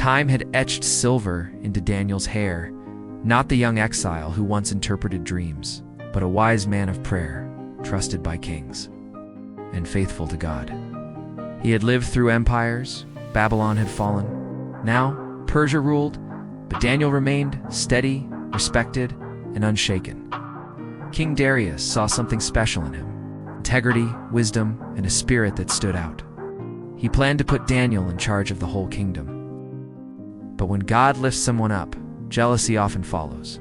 Time had etched silver into Daniel's hair, not the young exile who once interpreted dreams, but a wise man of prayer, trusted by kings, and faithful to God. He had lived through empires. Babylon had fallen. Now, Persia ruled, but Daniel remained steady, respected, and unshaken. King Darius saw something special in him: integrity, wisdom, and a spirit that stood out. He planned to put Daniel in charge of the whole kingdom. But when God lifts someone up, jealousy often follows.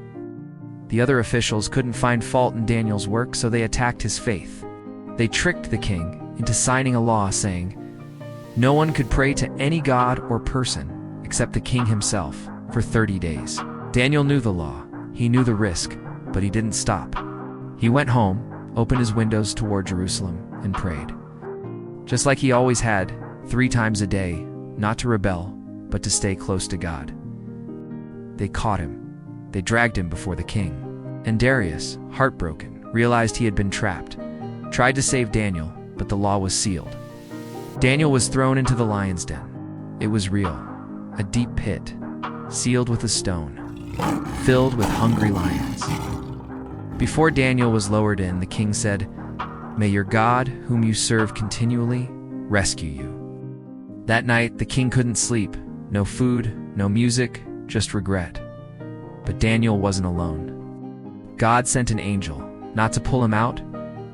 The other officials couldn't find fault in Daniel's work, so they attacked his faith. They tricked the king into signing a law saying no one could pray to any god or person except the king himself for 30 days. Daniel knew the law, he knew the risk, but he didn't stop. He went home, opened his windows toward Jerusalem, and prayed. Just like he always had, 3 times a day, not to rebel, but to stay close to God. They caught him. They dragged him before the king. And Darius, heartbroken, realized he had been trapped, tried to save Daniel, but the law was sealed. Daniel was thrown into the lion's den. It was real, a deep pit, sealed with a stone, filled with hungry lions. Before Daniel was lowered in, the king said, "May your God, whom you serve continually, rescue you." That night, the king couldn't sleep. No food, no music, just regret. But Daniel wasn't alone. God sent an angel, not to pull him out,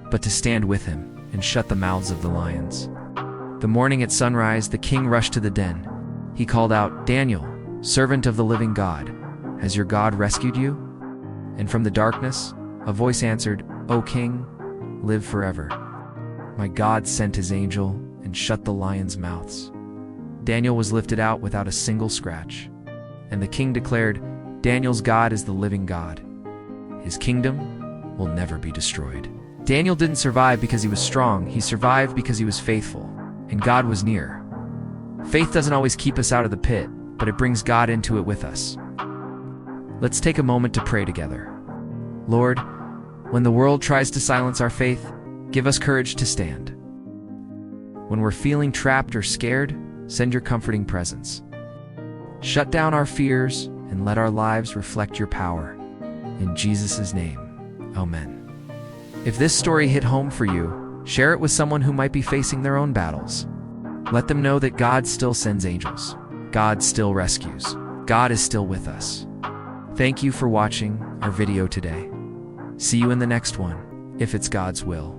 but to stand with him and shut the mouths of the lions. The morning at sunrise, the king rushed to the den. He called out, "Daniel, servant of the living God, has your God rescued you?" And from the darkness, a voice answered, "O king, live forever. My God sent his angel and shut the lions' mouths." Daniel was lifted out without a single scratch. And the king declared, "Daniel's God is the living God. His kingdom will never be destroyed." Daniel didn't survive because he was strong. He survived because he was faithful, and God was near. Faith doesn't always keep us out of the pit, but it brings God into it with us. Let's take a moment to pray together. Lord, when the world tries to silence our faith, give us courage to stand. When we're feeling trapped or scared, send your comforting presence. Shut down our fears and let our lives reflect your power. In Jesus' name, amen. If this story hit home for you, share it with someone who might be facing their own battles. Let them know that God still sends angels. God still rescues. God is still with us. Thank you for watching our video today. See you in the next one, if it's God's will.